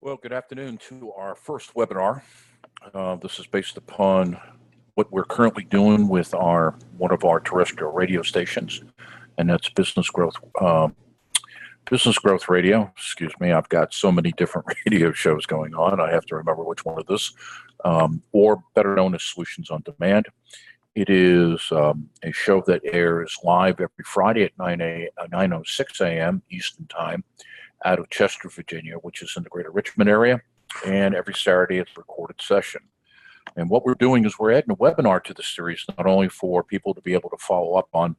Well, good afternoon to our first webinar. This is based upon what we're currently doing with one of our terrestrial radio stations, and that's Business Growth Radio. Excuse me, I've got so many different radio shows going on. I have to remember which one of this, or better known as Solutions on Demand. It is a show that airs live every Friday at 9:06 a.m. Eastern Time out of Chester, Virginia, which is in the greater Richmond area. And every Saturday it's a recorded session. And what we're doing is we're adding a webinar to the series, not only for people to be able to follow up on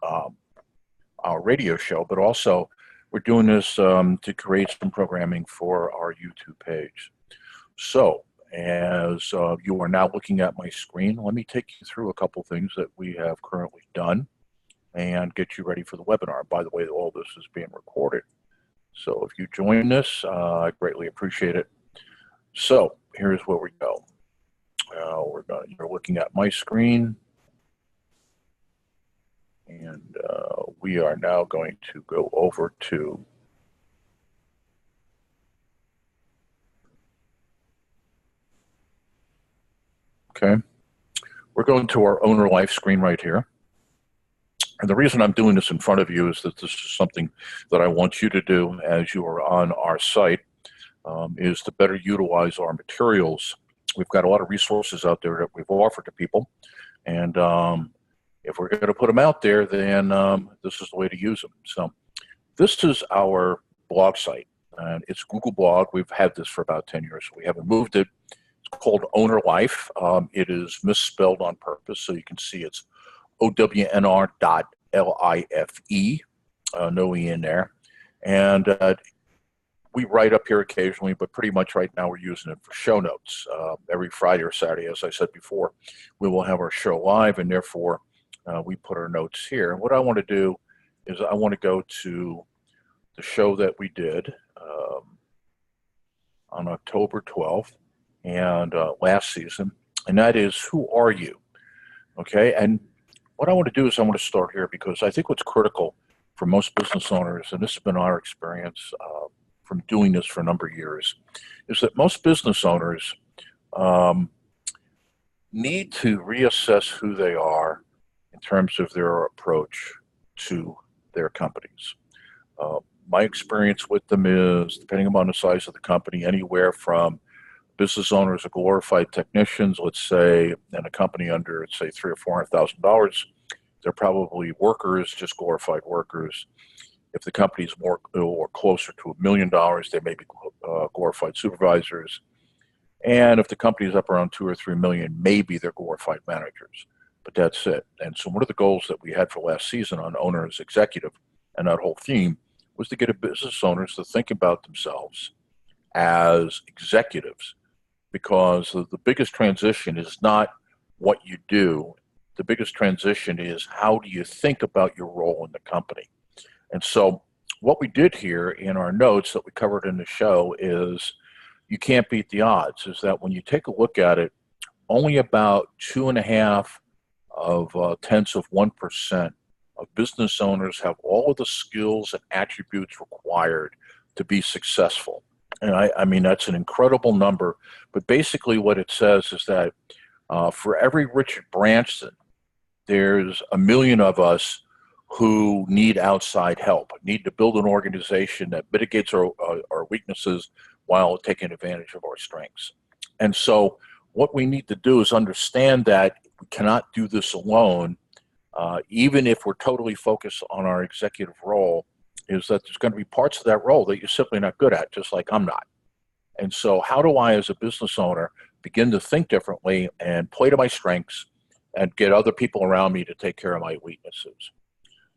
our radio show, but also we're doing this to create some programming for our YouTube page. So as you are now looking at my screen, let me take you through a couple things that we have currently done and get you ready for the webinar. By the way, all this is being recorded. So if you join this, I greatly appreciate it. So here's where we go. You're looking at my screen, and we are now going to go over to we're going to our owner life screen right here. And the reason I'm doing this in front of you is that this is something that I want you to do as you are on our site, is to better utilize our materials. We've got a lot of resources out there that we've offered to people. And if we're going to put them out there, then this is the way to use them. So this is our blog site. And it's Google Blog. We've had this for about 10 years. We haven't moved it. It's called Owner Life. It is misspelled on purpose, so you can see it's OWNR.LIFE, no E in there. And we write up here occasionally, but pretty much right now we're using it for show notes. Every Friday or Saturday, as I said before, we will have our show live, and therefore we put our notes here. And what I want to do is I want to go to the show that we did on October 12th and last season, and that is Who Are You? Okay, and what I want to do is I want to start here because I think what's critical for most business owners, and this has been our experience from doing this for a number of years, is that most business owners need to reassess who they are in terms of their approach to their companies. My experience with them is, depending upon the size of the company, anywhere from business owners are glorified technicians, let's say, in a company under, let's say, $300,000 or $400,000, they're probably workers, just glorified workers. If the company is more or closer to $1 million, they may be glorified supervisors. And if the company is up around 2 or 3 million, maybe they're glorified managers. But that's it. And so one of the goals that we had for last season on Owner as Executive, and that whole theme, was to get a business owners to think about themselves as executives. Because the biggest transition is not what you do. The biggest transition is how do you think about your role in the company. And so what we did here in our notes that we covered in the show is you can't beat the odds, is that when you take a look at it, only about 2.5 tenths of 1% of business owners have all of the skills and attributes required to be successful. And I mean, that's an incredible number. But basically what it says is that for every Richard Branson, there's 1 million of us who need outside help, need to build an organization that mitigates our weaknesses while taking advantage of our strengths. And so what we need to do is understand that we cannot do this alone, even if we're totally focused on our executive role, is that there's going to be parts of that role that you're simply not good at, just like I'm not. And so how do I, as a business owner, begin to think differently and play to my strengths and get other people around me to take care of my weaknesses?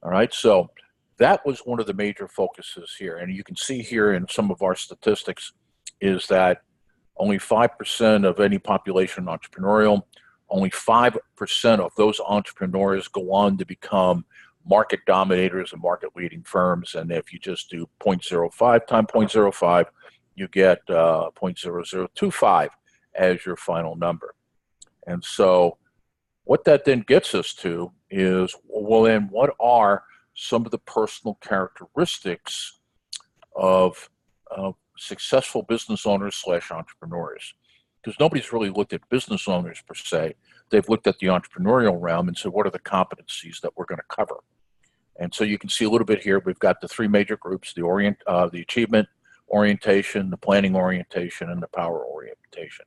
All right, so that was one of the major focuses here. And you can see here in some of our statistics is that only 5% of any population entrepreneurial, only 5% of those entrepreneurs go on to become market dominators and market leading firms. And if you just do 0.05 times 0.05, you get 0.0025 as your final number. And so what that then gets us to is, well, then what are some of the personal characteristics of successful business owners slash entrepreneurs, because nobody's really looked at business owners per se. They've looked at the entrepreneurial realm and said, what are the competencies that we're going to cover? And so you can see a little bit here. We've got the three major groups: the achievement orientation, the planning orientation, and the power orientation.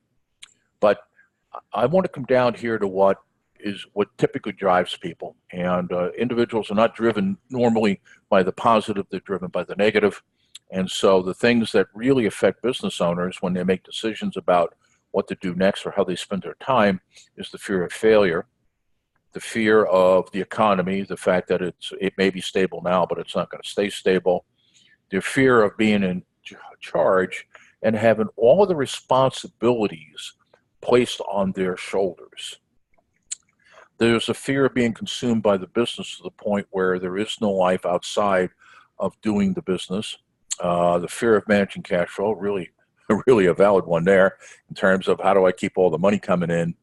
But I want to come down here to what typically drives people. And individuals are not driven normally by the positive, they're driven by the negative. And so the things that really affect business owners when they make decisions about what to do next or how they spend their time is the fear of failure, the fear of the economy, the fact that it may be stable now, but it's not going to stay stable, the fear of being in charge and having all of the responsibilities placed on their shoulders. There's a fear of being consumed by the business to the point where there is no life outside of doing the business. The fear of managing cash flow, really a valid one there, in terms of how do I keep all the money coming in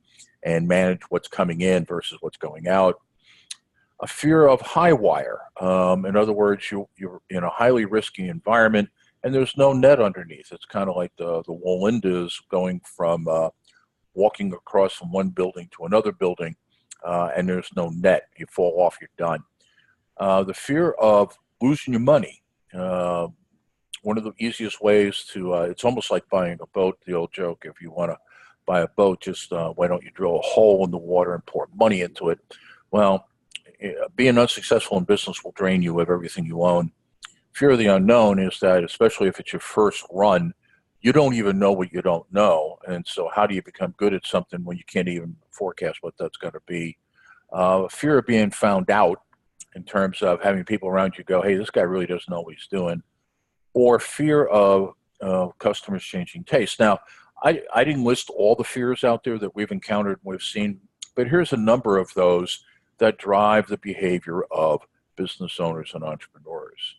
and manage what's coming in versus what's going out. A fear of high wire. In other words, you're in a highly risky environment and there's no net underneath. It's kind of like the Wolinda is going from walking across from one building to another building, and there's no net. You fall off, you're done. The fear of losing your money. One of the easiest ways to, it's almost like buying a boat, the old joke, if you want to buy a boat, just why don't you drill a hole in the water and pour money into it? Well, being unsuccessful in business will drain you of everything you own. Fear of the unknown is that, especially if it's your first run, you don't even know what you don't know. And so how do you become good at something when you can't even forecast what that's going to be? Fear of being found out, in terms of having people around you go, hey, this guy really doesn't know what he's doing. Or fear of customers changing tastes. Now, I didn't list all the fears out there that we've encountered and we've seen, but here's a number of those that drive the behavior of business owners and entrepreneurs.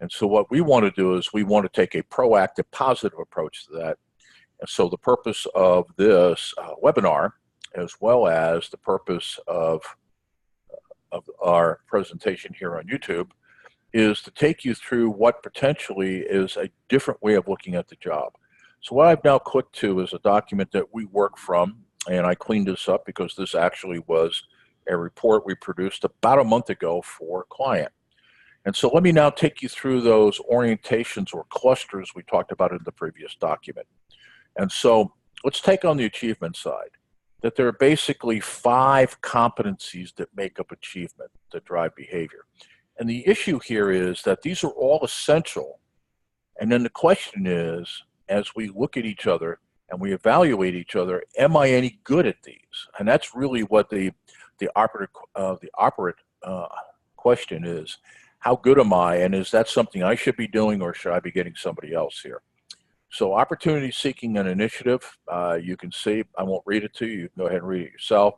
And so what we want to do is we want to take a proactive, positive approach to that. And so the purpose of this webinar, as well as the purpose of our presentation here on YouTube, is to take you through what potentially is a different way of looking at the job. So what I've now clicked to is a document that we work from, and I cleaned this up because this actually was a report we produced about a month ago for a client. And so let me now take you through those orientations or clusters we talked about in the previous document. And so let's take on the achievement side, that there are basically 5 competencies that make up achievement that drive behavior. And the issue here is that these are all essential. And then the question is, as we look at each other and we evaluate each other, am I any good at these? And that's really what the operate question is. How good am I? And is that something I should be doing, or should I be getting somebody else here? So opportunity seeking and initiative, you can see, I won't read it to you, you can go ahead and read it yourself,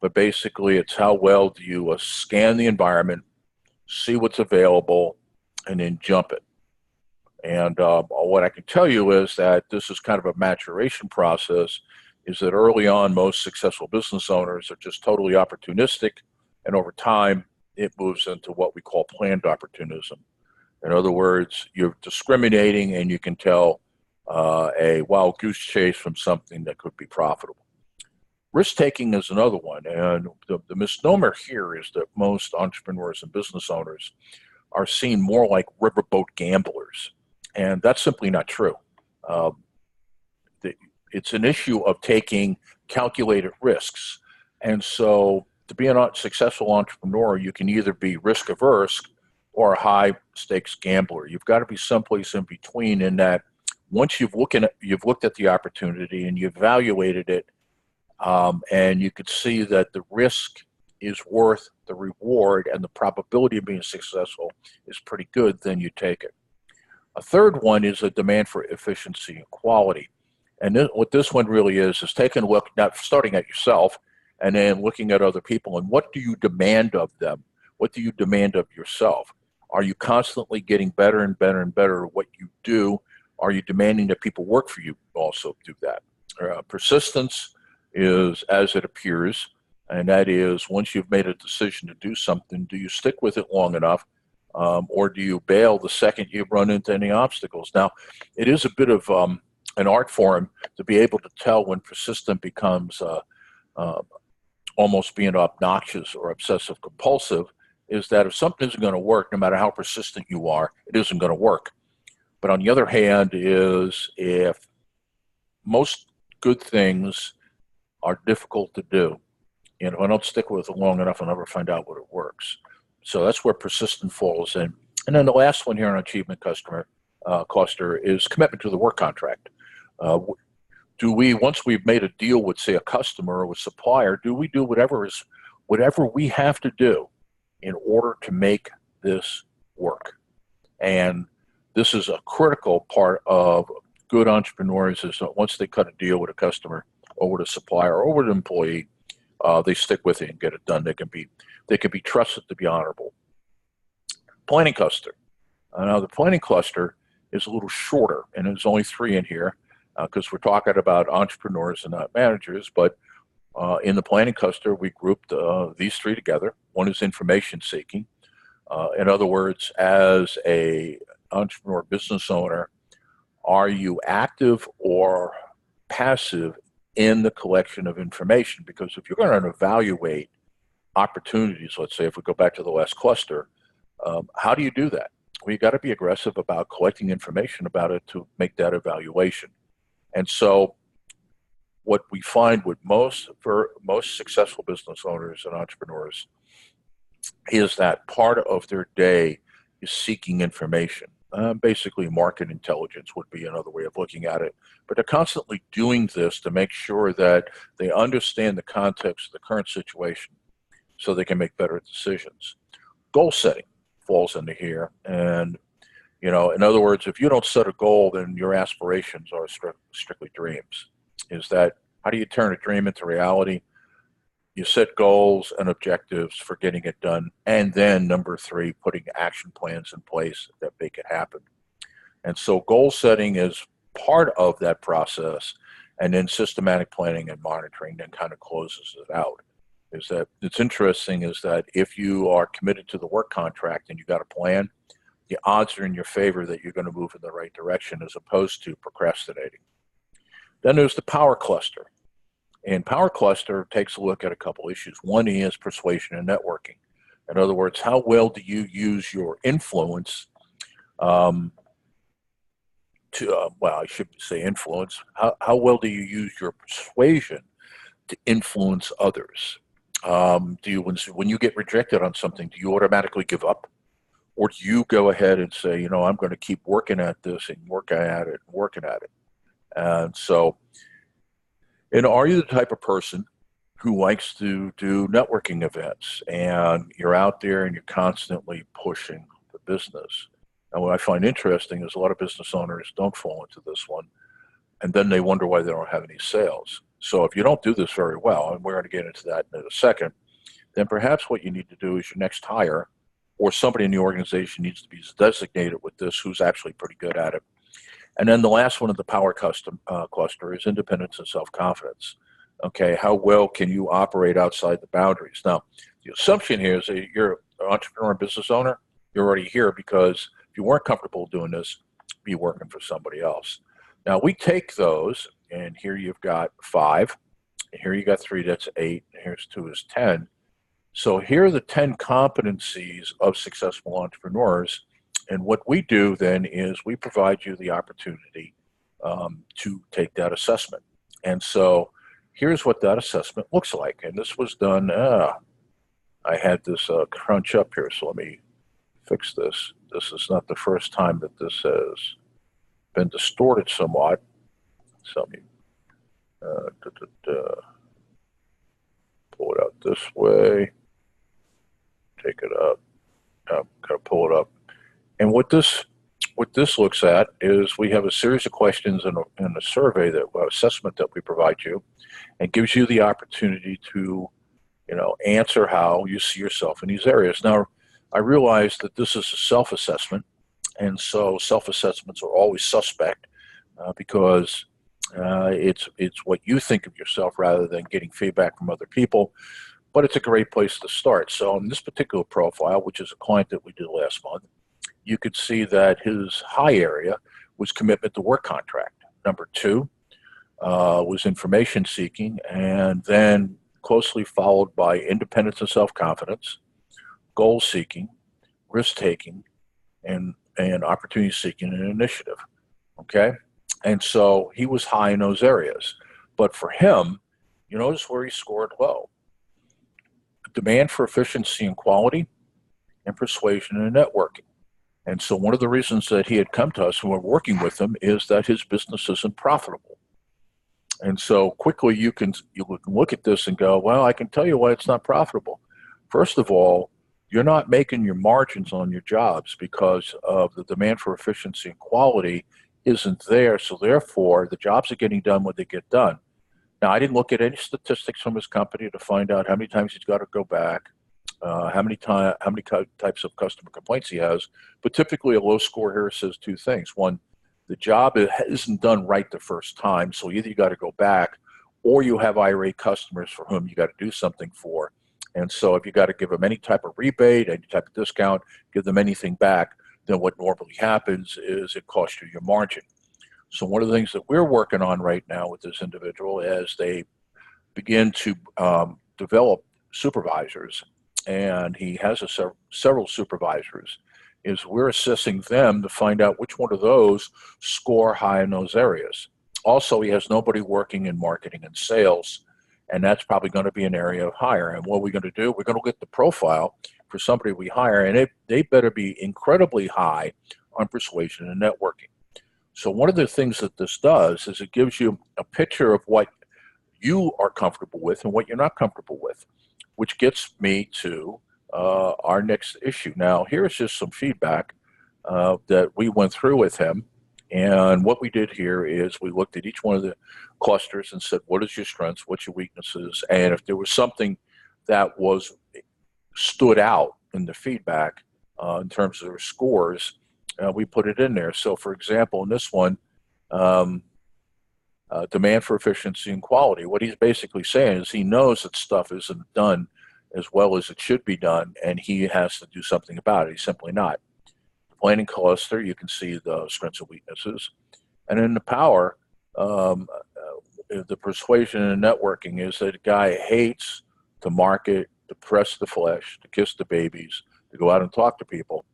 but basically it's how well do you scan the environment, see what's available, and then jump it. And what I can tell you is that this is kind of a maturation process, is that early on most successful business owners are just totally opportunistic, and over time it moves into what we call planned opportunism. In other words, you're discriminating and you can tell a wild goose chase from something that could be profitable. Risk-taking is another one, and the misnomer here is that most entrepreneurs and business owners are seen more like riverboat gamblers, and that's simply not true. It's an issue of taking calculated risks, and so to be a successful entrepreneur, you can either be risk-averse or a high-stakes gambler. You've got to be someplace in between, in that once you've looked at the opportunity and you evaluated it, and you could see that the risk is worth the reward and the probability of being successful is pretty good, then you take it. A third one is a demand for efficiency and quality. And what this one really is taking a look, not starting at yourself, and then looking at other people, and what do you demand of them? What do you demand of yourself? Are you constantly getting better and better and better at what you do? Are you demanding that people work for you also do that? Persistence is as it appears, and that is, once you've made a decision to do something, do you stick with it long enough or do you bail the second you run into any obstacles? Now, it is a bit of an art form to be able to tell when persistent becomes almost being obnoxious or obsessive compulsive, is that if something isn't going to work, no matter how persistent you are, it isn't going to work. But on the other hand is if most good things are difficult to do, if I don't stick with it long enough, I'll never find out what it works. So that's where persistent falls in. And then the last one here on achievement customer cluster is commitment to the work contract. Do we, once we've made a deal with, say, a customer or a supplier, do we do whatever we have to do in order to make this work? And this is a critical part of good entrepreneurs, is that once they cut a deal with a customer or with a supplier or with an employee, they stick with it and get it done. They can be trusted to be honorable. Planning cluster. Now the planning cluster is a little shorter, and there's only 3 in here because we're talking about entrepreneurs and not managers. But in the planning cluster, we grouped these 3 together. One is information seeking. In other words, as a entrepreneur business owner, are you active or passive in the collection of information? Because if you're going to evaluate opportunities, let's say if we go back to the last cluster, how do you do that? Well, you got to be aggressive about collecting information about it to make that evaluation. And so what we find with most successful business owners and entrepreneurs is that part of their day is seeking information. Basically, market intelligence would be another way of looking at it. But they're constantly doing this to make sure that they understand the context of the current situation so they can make better decisions. Goal setting falls into here. And, in other words, if you don't set a goal, then your aspirations are strictly dreams. Is that, how do you turn a dream into reality? You set goals and objectives for getting it done. And then number 3, putting action plans in place that make it happen. And so goal setting is part of that process. And then systematic planning and monitoring then kind of closes it out. Is that it's interesting is that if you are committed to the work contract and you got a plan, the odds are in your favor that you're going to move in the right direction as opposed to procrastinating. Then there's the power cluster. And power cluster takes a look at a couple issues. One is persuasion and networking. In other words, how well do you use your influence I should say influence. How well do you use your persuasion to influence others? Do you, when you get rejected on something, do you automatically give up? Or do you go ahead and say, I'm going to keep working at this and working at it? And so, are you the type of person who likes to do networking events and you're out there and you're constantly pushing the business? And what I find interesting is a lot of business owners don't fall into this one, and then they wonder why they don't have any sales. So if you don't do this very well, and we're going to get into that in a second, then perhaps what you need to do is your next hire or somebody in the organization needs to be designated with this who's actually pretty good at it. And then the last one of the power cluster is independence and self-confidence. Okay, how well can you operate outside the boundaries? Now, the assumption here is that you're an entrepreneur and business owner. You're already here because if you weren't comfortable doing this, be working for somebody else. Now, we take those, and here you've got 5, and here you got 3, that's 8, and here's 2 is 10. So here are the 10 competencies of successful entrepreneurs. And what we do then is we provide you the opportunity to take that assessment. And so here's what that assessment looks like. And this was done, I had this crunch up here, so let me fix this. This is not the first time that this has been distorted somewhat. So let me pull it out this way, take it up, kind of pull it up. And what this looks at is we have a series of questions in a survey, assessment that we provide you, and gives you the opportunity to, answer how you see yourself in these areas. Now, I realize that this is a self-assessment, and so self-assessments are always suspect because it's what you think of yourself rather than getting feedback from other people. but it's a great place to start. So in this particular profile, which is a client that we did last month, you could see that his high area was commitment to work contract. Number two was information seeking, and then closely followed by independence and self-confidence, goal seeking, risk taking, and opportunity seeking and initiative. Okay? And so he was high in those areas. But for him, you notice where he scored low. Demand for efficiency and quality, and persuasion and networking. And so one of the reasons that he had come to us and we're working with him is that his business isn't profitable. And so quickly you can look at this and go, well, I can tell you why it's not profitable. First of all, you're not making your margins on your jobs because of the demand for efficiency and quality isn't there. So therefore, the jobs are getting done when they get done. Now, I didn't look at any statistics from his company to find out how many times he's got to go back, how many types of customer complaints he has. But typically, a low score here says two things. One, the job isn't done right the first time, so either you got to go back, or you have irate customers for whom you got to do something for. And so, if you got to give them any type of rebate, any type of discount, give them anything back, then what normally happens is it costs you your margin. So one of the things that we're working on right now with this individual as they begin to develop supervisors, and he has several supervisors, is we're assessing them to find out which one of those score high in those areas. Also, he has nobody working in marketing and sales, and that's probably going to be an area of hire. And what we're going to do, we're going to get the profile for somebody we hire, and they better be incredibly high on persuasion and networking. So one of the things that this does is it gives you a picture of what you are comfortable with and what you're not comfortable with, which gets me to our next issue. Now, here's just some feedback that we went through with him. And what we did here is we looked at each one of the clusters and said, what is your strengths, what's your weaknesses? And if there was something that stood out in the feedback in terms of their scores, we put it in there. So for example, in this one, demand for efficiency and quality, what he's basically saying is he knows that stuff isn't done as well as it should be done, and he has to do something about it. He's simply not. The planning cluster, you can see the strengths and weaknesses. And in the power, the persuasion and networking is that a guy hates to market, to press the flesh, to kiss the babies, to go out and talk to people.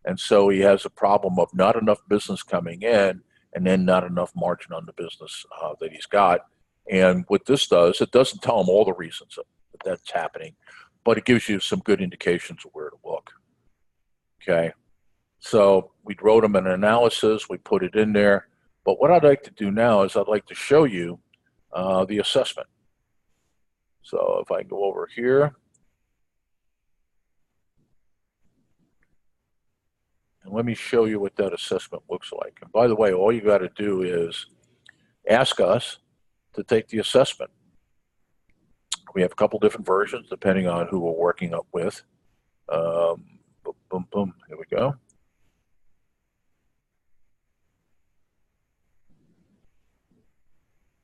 And so he has a problem of not enough business coming in and then not enough margin on the business that he's got. And what this does, it doesn't tell him all the reasons that that's happening, but it gives you some good indications of where to look. Okay. So we wrote him an analysis, we put it in there. But what I'd like to do now is I'd like to show you the assessment. So if I go over here, and let me show you what that assessment looks like. And by the way, all you got to do is ask us to take the assessment. We have a couple different versions depending on who we're working up with. Boom, boom, boom. Here we go.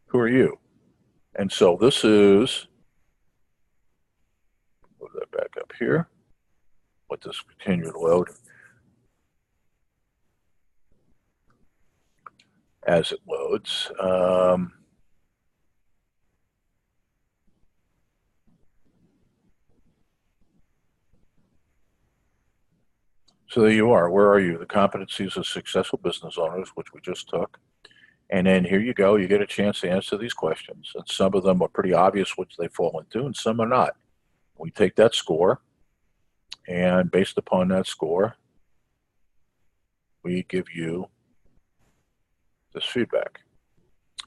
Who are you? And so this is, move that back up here. Let this continue to load. As it loads. So there you are. Where are you? The competencies of successful business owners, which we just took. And then here you go. You get a chance to answer these questions. And some of them are pretty obvious which they fall into, and some are not. We take that score, and based upon that score, we give you this feedback.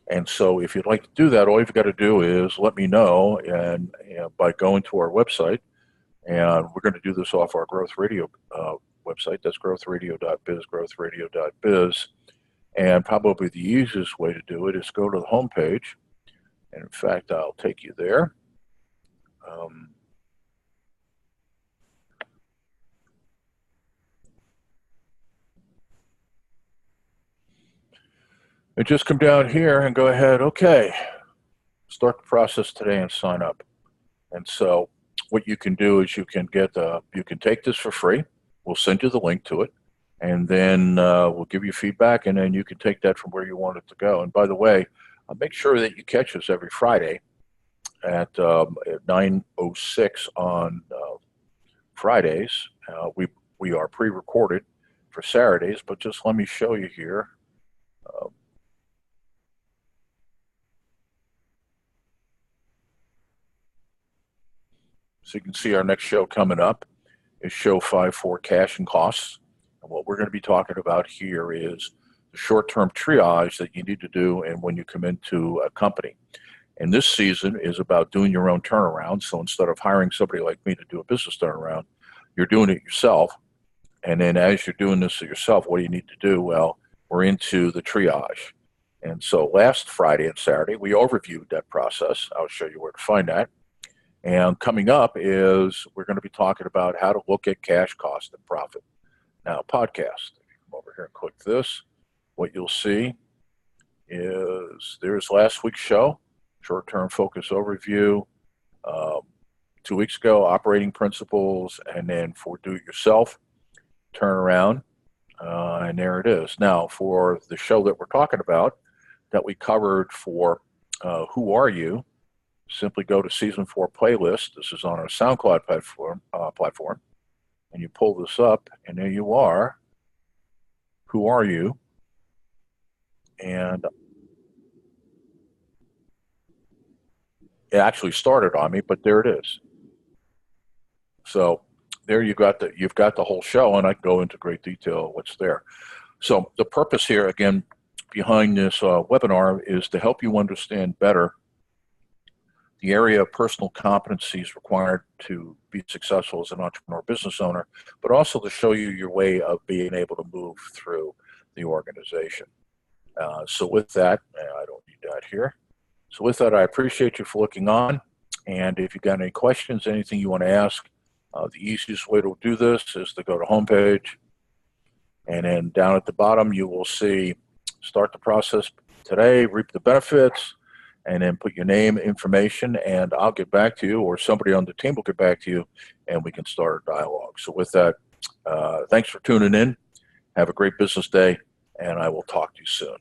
And so if you'd like to do that, all you've got to do is let me know, and by going to our website, and we're going to do this off our Growth Radio website. That's growthradio.biz, growthradio.biz. And probably the easiest way to do it is go to the homepage. And in fact, I'll take you there. And just come down here and go ahead, okay, start the process today and sign up. And so what you can do is you can take this for free. We'll send you the link to it, and then we'll give you feedback, and then you can take that from where you want it to go. And by the way, make sure that you catch us every Friday at 9:06 on Fridays. We are pre-recorded for Saturdays, but just let me show you here. So you can see our next show coming up is show 5 for cash and costs. And what we're going to be talking about here is the short-term triage that you need to do and when you come into a company. And this season is about doing your own turnaround. So instead of hiring somebody like me to do a business turnaround, you're doing it yourself. And then as you're doing this yourself, what do you need to do? Well, we're into the triage. And so last Friday and Saturday, we overviewed that process. I'll show you where to find that. And coming up is we're going to be talking about how to look at cash, cost, and profit. Now, podcast. If you come over here and click this, what you'll see is there's last week's show, short-term focus overview. 2 weeks ago, operating principles, and then for do-it-yourself, turnaround, and there it is. Now, for the show that we're talking about, that we covered for Who Are You? Simply go to Season 4 playlist. This is on our SoundCloud platform, and you pull this up, and there you are. Who Are You? And it actually started on me, but there it is. So there you've got the whole show, and I can go into great detail what's there. So the purpose here, again, behind this webinar is to help you understand better the area of personal competencies required to be successful as an entrepreneur business owner, but also to show you your way of being able to move through the organization. So with that, I don't need that here. So with that, I appreciate you for looking on. And if you've got any questions, anything you want to ask, the easiest way to do this is to go to homepage. And then down at the bottom, you will see start the process today, reap the benefits, and then put your name, information, and I'll get back to you, or somebody on the team will get back to you, and we can start a dialogue. So with that, thanks for tuning in. Have a great business day, and I will talk to you soon.